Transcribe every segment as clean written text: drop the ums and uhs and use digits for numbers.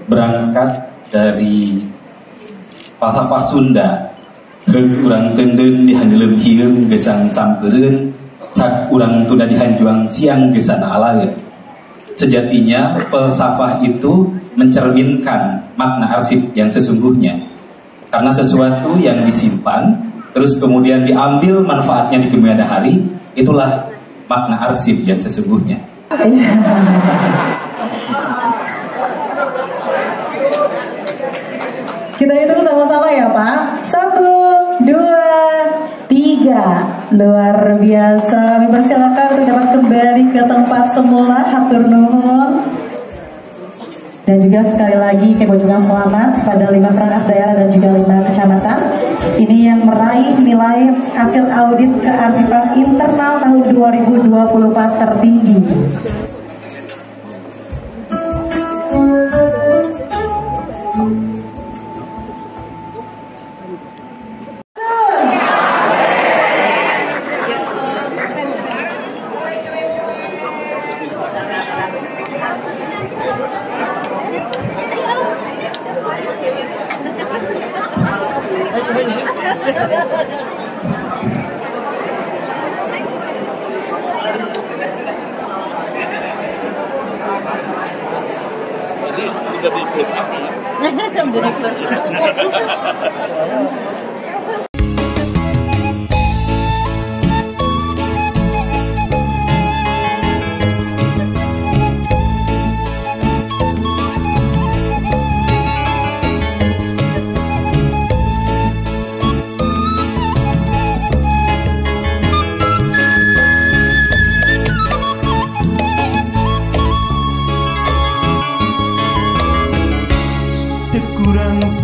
berangkat dari falsafah Sunda ke urang tenden dihandelem hieum gesang sampereun cak urang tunda dihanjuang siang gesana alaeun. Sejatinya falsafah itu mencerminkan makna arsip yang sesungguhnya, karena sesuatu yang disimpan terus kemudian diambil manfaatnya di kemudian hari, itulah makna arsip yang sesungguhnya. Kita hitung sama-sama ya Pak. 1, 2, 3. Luar biasa. Kami persilakan untuk dapat kembali ke tempat semula. Hatur nuhun. Dan juga sekali lagi kami ucapkan selamat pada 5 perangkat daerah dan juga 5 kecamatan. Ini yang meraih nilai hasil audit kearsipan internal tahun 2024 tertinggi.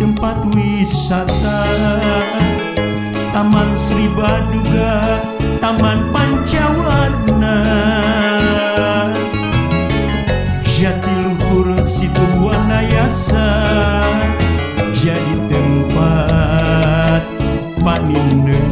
Tempat wisata, Taman Sri Baduga, Taman Pancawarna, Jatiluhur Situ Wanayasa, jadi tempat panindengan.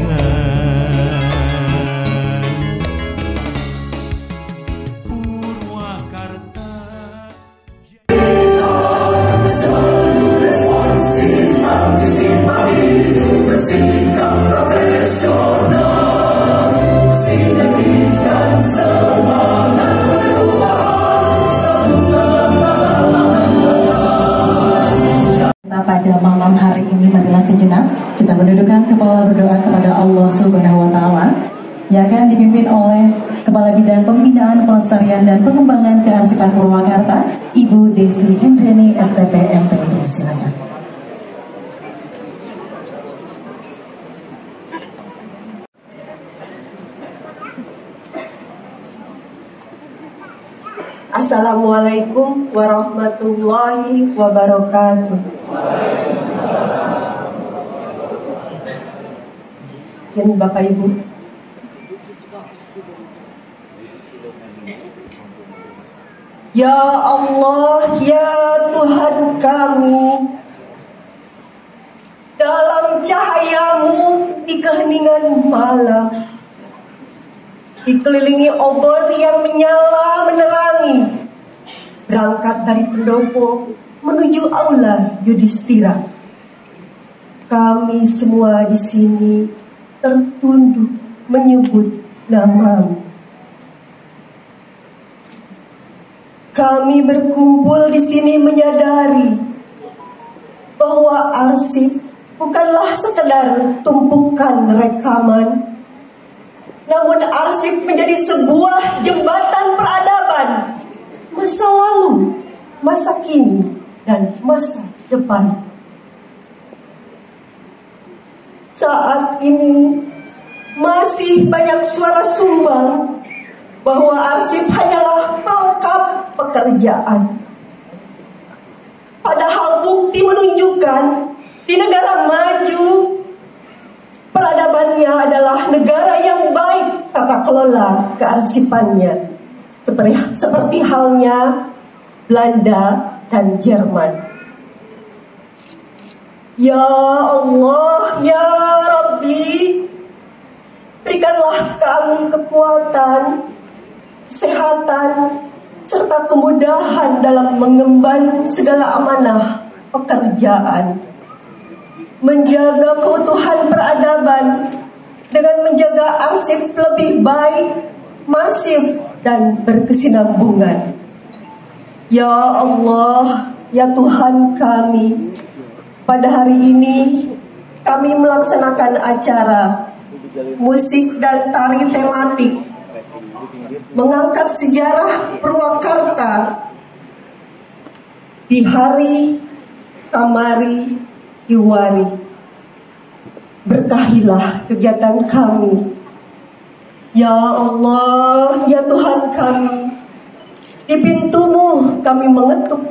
Pada malam hari ini marilah sejenak kita mendudukkan kepala berdoa kepada Allah Subhanahu wa taala yang akan dipimpin oleh Kepala Bidang Pembinaan, Pelestarian dan Pengembangan Kearsipan Purwakarta, Ibu Desi Hendriani STP MPD. Silakan. Assalamualaikum warahmatullahi wabarakatuh. Ini Bapak Ibu, ya Allah, ya Tuhan kami, dalam cahayamu di keheningan malam, dikelilingi obor yang menyala menerangi, berangkat dari pendopo menuju aula Yudhistira. Kami semua di sini tertunduk menyebut namamu. Kami berkumpul di sini menyadari bahwa arsip bukanlah sekedar tumpukan rekaman, namun arsip menjadi sebuah jembatan peradaban masa lalu, masa kini, dan masa depan. Saat ini masih banyak suara sumbang bahwa arsip hanyalah pelengkap pekerjaan. Padahal bukti menunjukkan di negara maju peradabannya adalah negara yang baik tata kelola kearsipannya, seperti halnya Belanda dan Jerman. Ya Allah, ya Rabbi, berikanlah kami kekuatan, kesehatan, serta kemudahan dalam mengemban segala amanah pekerjaan, menjaga keutuhan peradaban dengan menjaga arsip lebih baik, masif, dan berkesinambungan. Ya Allah, ya Tuhan kami, pada hari ini kami melaksanakan acara musik dan tari tematik mengangkat sejarah Purwakarta di hari Kamari Hiwari. Berkahilah kegiatan kami. Ya Allah, ya Tuhan kami, di pintu-Mu kami mengetuk.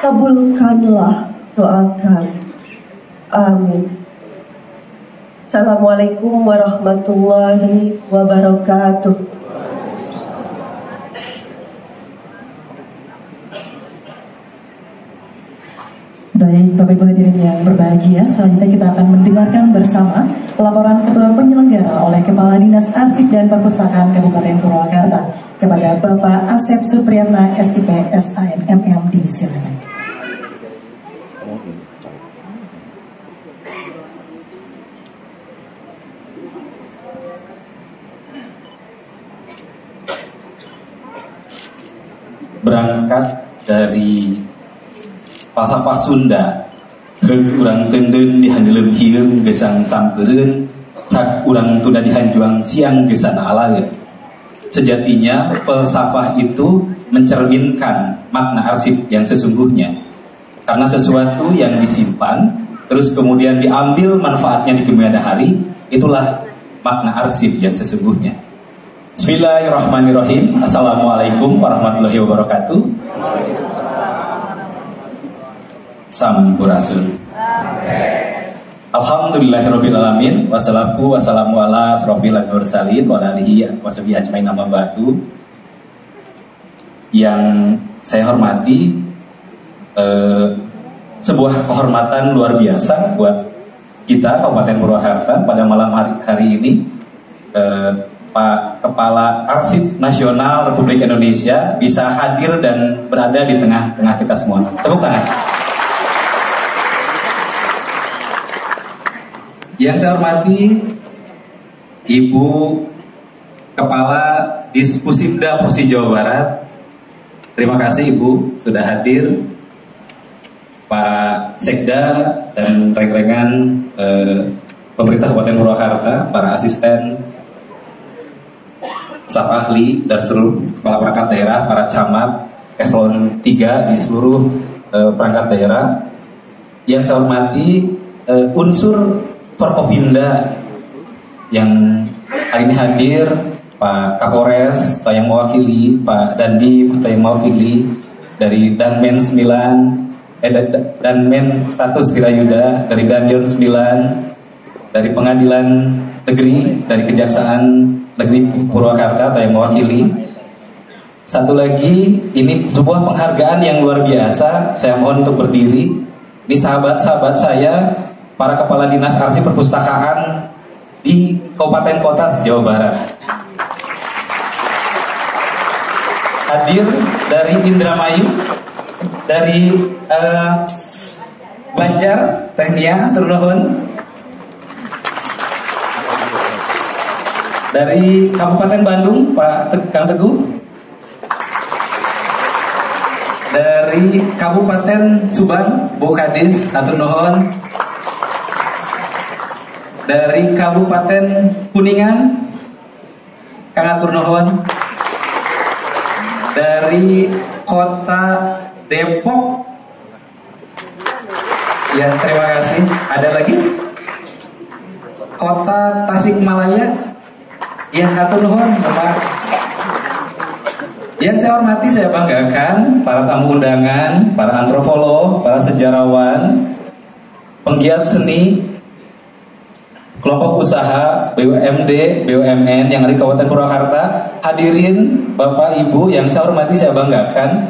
Kabulkanlah doa kami. Amin. Assalamualaikum warahmatullahi wabarakatuh. Baik, Bapak Ibu hadirin yang berbahagia, selanjutnya kita akan mendengarkan bersama laporan Ketua Penyelenggara oleh Kepala Dinas Arsip dan Perpustakaan Kabupaten Purwakarta kepada Bapak Asep Supriyatna, SIP, SAN, MMD. Silakan. Berangkat dari Pasafah Sunda urang tenden dihandelem hieum gesang sampereun cak urang tunda dihanjuang siang gesana alaeun. Sejatinya falsafah itu mencerminkan makna arsip yang sesungguhnya, karena sesuatu yang disimpan terus kemudian diambil manfaatnya di kemudian hari, itulah makna arsip yang sesungguhnya. Bismillahirrahmanirrahim. Assalamualaikum warahmatullahi wabarakatuh. Sampurasun. Alhamdulillahirrabbilalamin. Wassalatu wassalamu ala asrofil mursalin wa alihi washabihi ajmain amma ba'du. Yang saya hormati, sebuah kehormatan luar biasa buat kita Kabupaten Purwakarta pada malam hari ini, Pak Kepala Arsip Nasional Republik Indonesia bisa hadir dan berada di tengah-tengah kita semua. Tepuk tangan. Yang saya hormati Ibu Kepala Dispusibda Provinsi Jawa Barat, terima kasih Ibu sudah hadir. Pak Sekda dan rekan-rekan pemerintah Kabupaten Purwakarta, para asisten, staf ahli dan seluruh kepala perangkat daerah, para camat, eselon 3 di seluruh perangkat daerah. Yang saya hormati unsur Forkopimda yang hari ini hadir, Pak Kapolres atau yang mewakili, Pak Dandim atau yang mewakili dari Danmen 9, Danmen 1 Sekirayuda, dari Danjon 9, dari Pengadilan Negeri, dari Kejaksaan Negeri Purwakarta atau yang mewakili. Satu lagi, ini sebuah penghargaan yang luar biasa. Saya mohon untuk berdiri. Ini sahabat-sahabat saya, para kepala dinas arsip perpustakaan di Kabupaten Kota Jawa Barat. Hadir dari Indramayu, dari Banjar, Tehnia, Turnuhun, dari Kabupaten Bandung, Pak Kang Teguh, dari Kabupaten Subang, Bu Kadis, Atur Nuhun, dari Kabupaten Kuningan, Kang Atur Nuhun, dari Kota Depok, ya terima kasih. Ada lagi Kota Tasikmalaya, ya Atur Nuhun, Bapak. Yang saya hormati, saya banggakan para tamu undangan, para antropolog, para sejarawan, penggiat seni, kelompok usaha, BUMD, BUMN yang ada di Kabupaten Purwakarta, hadirin Bapak Ibu yang saya hormati, saya banggakan.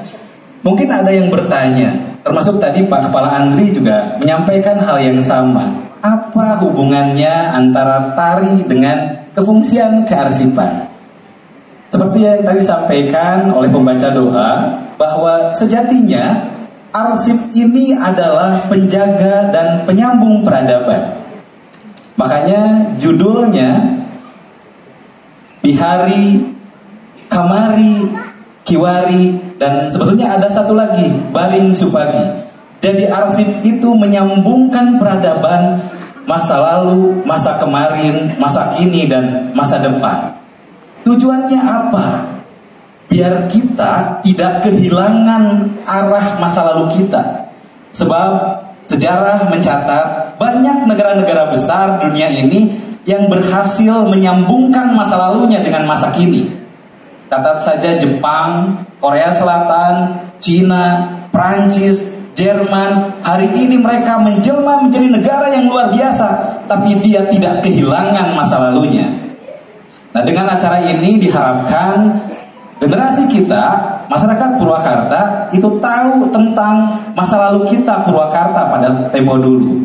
Mungkin ada yang bertanya, termasuk tadi Pak Kepala Andri juga menyampaikan hal yang sama. Apa hubungannya antara tari dengan kefungsian kearsipan? seperti yang tadi disampaikan oleh pembaca doa, bahwa sejatinya arsip ini adalah penjaga dan penyambung peradaban. Makanya judulnya Bihari, Kamari, Kiwari, dan sebetulnya ada satu lagi, Baring Supagi. Jadi arsip itu menyambungkan peradaban masa lalu, masa kemarin, masa kini, dan masa depan. Tujuannya apa? Biar kita tidak kehilangan arah masa lalu kita. Sebab sejarah mencatat banyak negara-negara besar dunia ini yang berhasil menyambungkan masa lalunya dengan masa kini. Catat saja Jepang, Korea Selatan, Cina, Prancis, Jerman. Hari ini mereka menjelma menjadi negara yang luar biasa, tapi dia tidak kehilangan masa lalunya. Nah, dengan acara ini diharapkan generasi kita, masyarakat Purwakarta, itu tahu tentang masa lalu kita Purwakarta pada tempo dulu.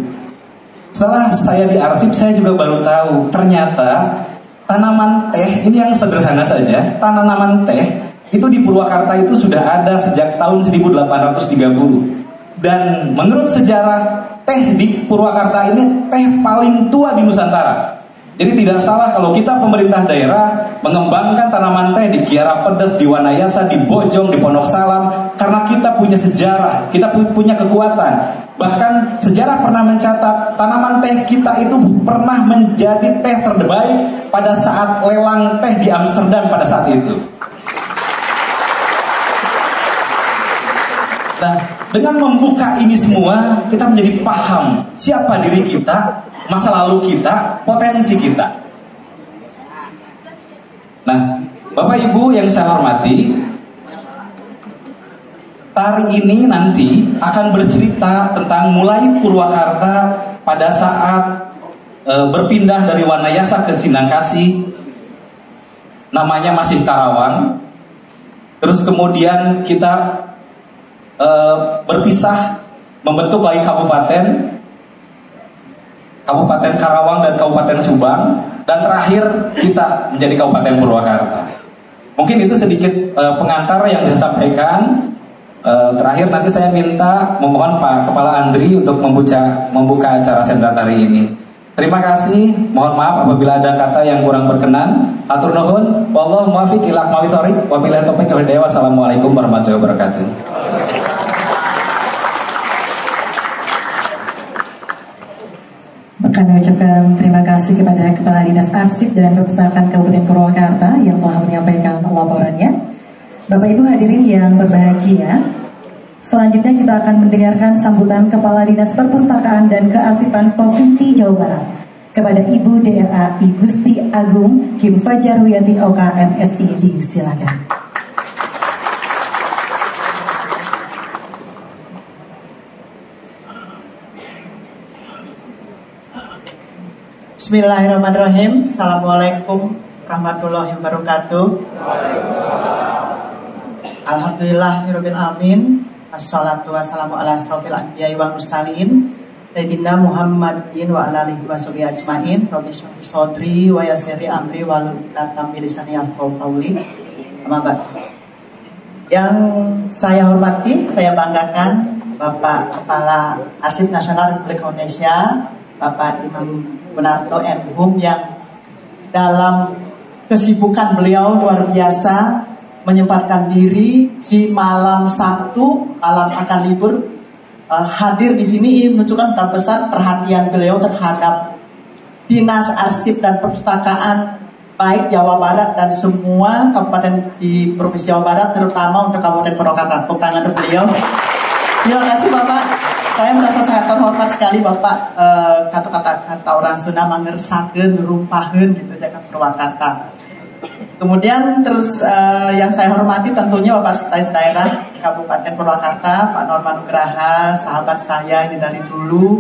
Setelah saya di arsip, saya juga baru tahu ternyata tanaman teh ini yang sederhana saja, tanaman teh itu di Purwakarta itu sudah ada sejak tahun 1830. Dan menurut sejarah, teh di Purwakarta ini teh paling tua di Nusantara. Jadi tidak salah kalau kita pemerintah daerah mengembangkan tanaman teh di Kiara Pedes, di Wanayasa, di Bojong, di Pondok Salam, karena kita punya sejarah, kita punya kekuatan. Bahkan sejarah pernah mencatat tanaman teh kita itu pernah menjadi teh terbaik pada saat lelang teh di Amsterdam pada saat itu. Nah, dengan membuka ini semua, kita menjadi paham siapa diri kita, masa lalu kita, potensi kita. Nah, Bapak Ibu yang saya hormati, tari ini nanti akan bercerita tentang mulai Purwakarta pada saat berpindah dari Wanayasa ke Sindangkasih, namanya masih Karawang. Terus kemudian kita berpisah, membentuk lagi Kabupaten Karawang dan Kabupaten Subang, dan terakhir kita menjadi Kabupaten Purwakarta. Mungkin itu sedikit pengantar yang disampaikan. Terakhir nanti saya memohon Pak Kepala Andri untuk membuka acara sendra tari ini. Terima kasih, mohon maaf apabila ada kata yang kurang berkenan. Atur nuhun, wallahu muwaffiq ila aqwamit thoriq, wabillahi taufiq wal hidayah. Wassalamualaikum warahmatullahi wabarakatuh. Kami ucapkan terima kasih kepada Kepala Dinas Arsip dan Perpustakaan Kabupaten Purwakarta yang telah menyampaikan laporannya. Bapak Ibu hadirin yang berbahagia, selanjutnya kita akan mendengarkan sambutan Kepala Dinas Perpustakaan dan Kearsipan Provinsi Jawa Barat kepada Ibu DRA I Gusti Agung Kim Fajar Wiyati OK MSI. Silakan. Bismillahirrahmanirrahim. Assalamualaikum warahmatullahi wabarakatuh. Alhamdulillahirabbil alamin. Assalatu wassalamu ala asrofil anbiya'i wal mursalin sayyidina Muhammadin wa ala alihi washabihi ajmain. Rabbi shrah li sadri wa yassir li amri wahlul 'uqdatam min lisani yafqahu qawli. Amma ba'd. Yang saya hormati, saya banggakan Bapak Kepala Arsip Nasional Republik Indonesia, Bapak Imam Gunarto M.Hum, yang dalam kesibukan beliau luar biasa menyempatkan diri di malam Sabtu, malam akan libur, hadir di sini menunjukkan betapa besar perhatian beliau terhadap Dinas Arsip dan Perpustakaan baik Jawa Barat dan semua kabupaten di Provinsi Jawa Barat, terutama untuk Kabupaten Purwakarta. Tepuk tangan untuk beliau. Terima kasih Bapak. Saya merasa sangat terhormat sekali Bapak, kata-kata orang Sunda mangersakeun, rumpaheun gitu jaga Purwakarta. Kemudian terus yang saya hormati tentunya Bapak Sekretaris Daerah Kabupaten Purwakarta, Pak Norman Nugraha, sahabat saya ini dari dulu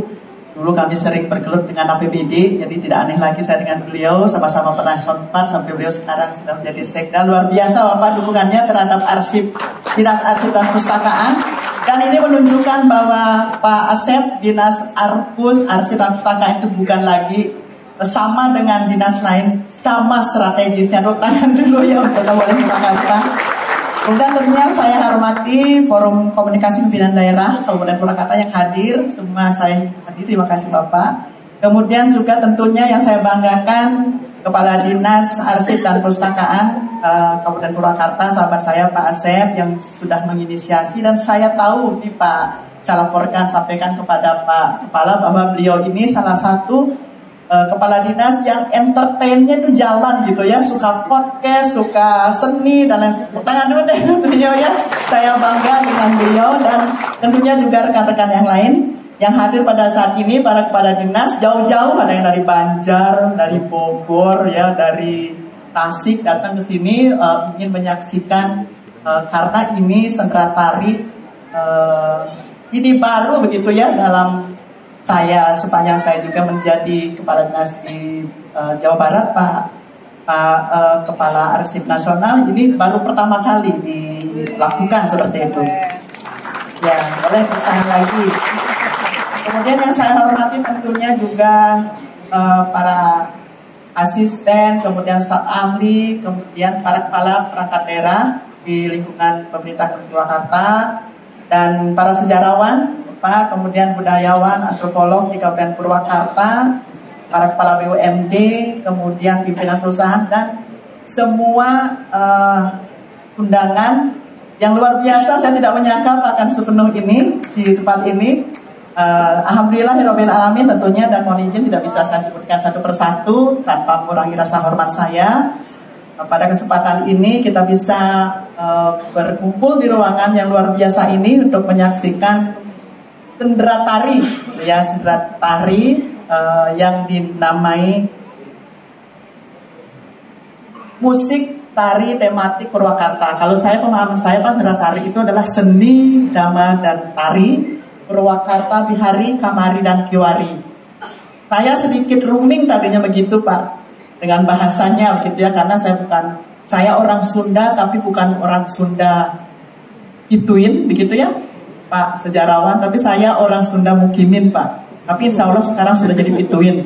kami sering bergelut dengan APBD, jadi tidak aneh lagi saya dengan beliau, sama-sama pernah sempat sampai beliau sekarang sudah menjadi sekda. Luar biasa Bapak dukungannya terhadap arsip, Dinas Arsip dan Perpustakaan. Dan ini menunjukkan bahwa Pak Asep, Dinas Arsip dan Perpustakaan itu bukan lagi sama dengan dinas lain, sama strategisnya. Tepuk tangan dulu ya untuk Kabupaten Purwakarta. Kemudian tentunya saya hormati Forum Komunikasi Pimpinan Daerah Kabupaten Purwakarta yang hadir, semua saya hadir, terima kasih Bapak. Kemudian juga tentunya yang saya banggakan Kepala Dinas Arsip dan Perpustakaan Kabupaten Purwakarta, sahabat saya Pak Asep yang sudah menginisiasi, dan saya tahu di Pak Calaporkan sampaikan kepada Pak Kepala bahwa beliau ini salah satu kepala dinas yang entertainnya itu jalan gitu ya, suka podcast, suka seni dan lain sebagainya. Tangan dulu deh beliau ya, saya bangga dengan beliau, dan tentunya juga rekan-rekan yang lain yang hadir pada saat ini, para kepala dinas jauh-jauh, ada yang dari Banjar, dari Bogor ya, dari Tasik datang ke sini ingin menyaksikan karena ini sendera tari ini baru begitu ya dalam saya, sepanjang saya juga menjadi kepala dinas di Jawa Barat, Pak Kepala Arsip Nasional, ini baru pertama kali dilakukan seperti itu. Ya, boleh bertanya lagi. Kemudian yang saya hormati tentunya juga para asisten, kemudian staf ahli, kemudian para kepala perangkat daerah di lingkungan pemerintah Kabupaten Purwakarta, dan para sejarawan, Pak, kemudian budayawan, antropolog di Kabupaten Purwakarta, para kepala BUMD, kemudian pimpinan perusahaan, dan semua undangan yang luar biasa. Saya tidak menyangka akan sepenuh ini di tempat ini. Alhamdulillahirabbil alamin tentunya, dan mohon izin tidak bisa saya sebutkan satu persatu tanpa mengurangi rasa hormat saya. Pada kesempatan ini kita bisa berkumpul di ruangan yang luar biasa ini untuk menyaksikan sendera tari, ya, sendera tari yang dinamai musik tari tematik Purwakarta. Kalau saya, pemahaman saya, Pak, sendera tari itu adalah seni, dama, dan tari Purwakarta, Bihari, Kamari, dan Kiwari. Saya sedikit rooming tadinya begitu, Pak, dengan bahasanya begitu ya, karena saya orang Sunda tapi bukan orang Sunda Ituin begitu ya, Pak sejarawan, tapi saya orang Sunda Mukimin, Pak. Tapi insya Allah sekarang sudah jadi Pituin.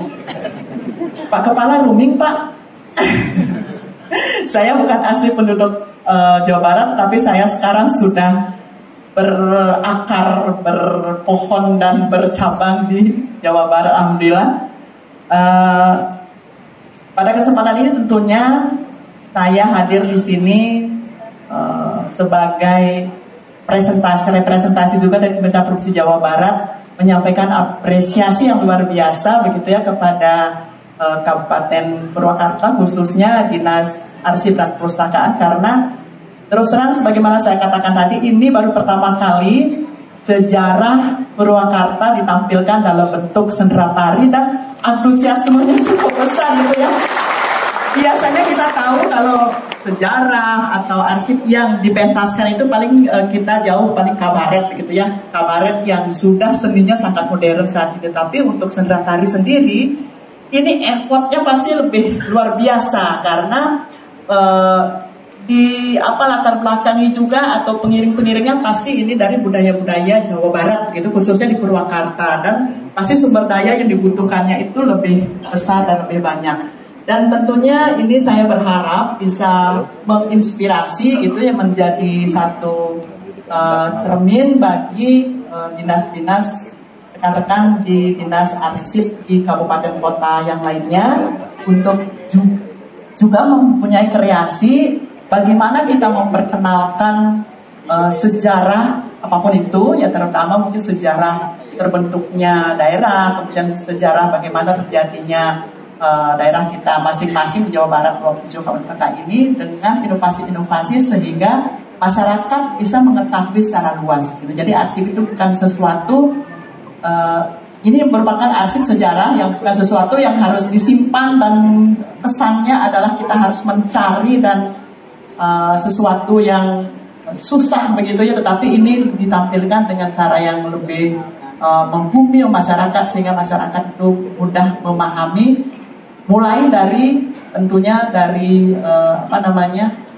Pak Kepala rooming, Pak. Saya bukan asli penduduk Jawa Barat, tapi saya sekarang sudah berakar, berpohon dan bercabang di Jawa Barat, alhamdulillah. Pada kesempatan ini tentunya saya hadir di sini sebagai representasi juga dari Pemerintah Provinsi Jawa Barat, menyampaikan apresiasi yang luar biasa begitu ya kepada Kabupaten Purwakarta, khususnya Dinas Arsip dan Perpustakaan, karena terus terang sebagaimana saya katakan tadi, ini baru pertama kali sejarah Purwakarta ditampilkan dalam bentuk sendera tari, dan antusiasmenya cukup besar gitu ya. Biasanya kita tahu kalau sejarah atau arsip yang dipentaskan itu paling kita jauh, paling kabaret gitu ya, kabaret yang sudah seninya sangat modern saat ini. Tapi untuk sendera tari sendiri, ini effortnya pasti lebih luar biasa, karena di latar belakangnya juga atau pengiring-pengiringnya pasti ini dari budaya-budaya Jawa Barat begitu, khususnya di Purwakarta, dan pasti sumber daya yang dibutuhkannya itu lebih besar dan lebih banyak. Dan tentunya ini saya berharap bisa menginspirasi gitu ya, menjadi satu cermin bagi dinas-dinas, rekan-rekan di dinas arsip di kabupaten kota yang lainnya, untuk juga mempunyai kreasi bagaimana kita memperkenalkan sejarah apapun itu ya, terutama mungkin sejarah terbentuknya daerah, kemudian sejarah bagaimana terjadinya daerah kita masing-masing di Jawa Barat 27 kabupaten ini, dengan inovasi-inovasi sehingga masyarakat bisa mengetahui secara luas gitu. Jadi arsip itu bukan sesuatu ini merupakan arsip sejarah yang bukan sesuatu yang harus disimpan, dan pesannya adalah kita harus mencari dan sesuatu yang susah begitu ya, tetapi ini ditampilkan dengan cara yang lebih membumi masyarakat, sehingga masyarakat itu mudah memahami, mulai dari tentunya dari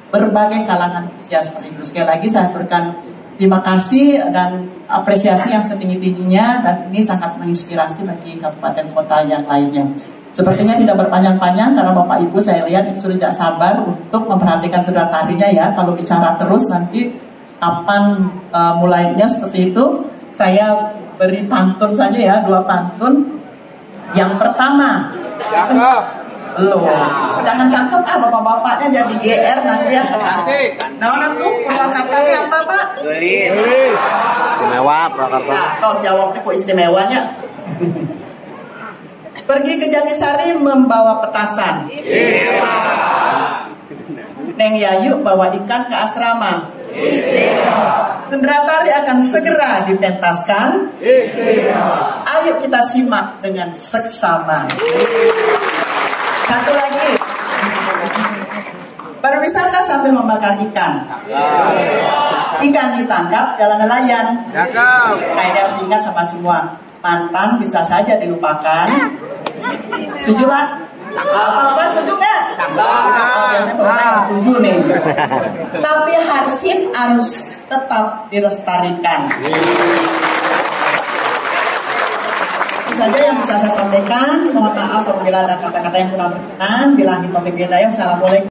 berbagai kalangan usia seperti itu. Sekali lagi saya berikan terima kasih dan apresiasi yang setinggi-tingginya, dan ini sangat menginspirasi bagi kabupaten kota yang lainnya. Sepertinya tidak berpanjang-panjang karena Bapak Ibu saya lihat sudah tidak sabar untuk memperhatikan saudara tarinya ya. Kalau bicara terus nanti kapan mulainya seperti itu. Saya beri pantun saja ya, 2 pantun. Yang pertama, lo jangan cakep bapak-bapaknya jadi GR nanti ya. Nah nanti katanya apa Pak? Istimewa Purwakarta. Nah, tos jawabnya kok istimewanya. Pergi ke Jatisari membawa petasan. Neng Yayu bawa ikan ke asrama. Sendera tari akan segera dipentaskan. Ayo kita simak dengan seksama. Satu lagi. Berwisata sambil membakar ikan. Ikan ditangkap, jalan nelayan. Nah ini harus diingat sama semua. Mantan bisa saja dilupakan. Setuju Pak? Apa-apa setuju nggak? Oh, biasanya Bapak yang setuju nih. Tapi harsip harus tetap dilestarikan. Itu saja yang bisa saya sampaikan. Mohon maaf apabila ada kata-kata yang kurang berkenan. Billahi taufiq wal hidayah. Assalamualaikum.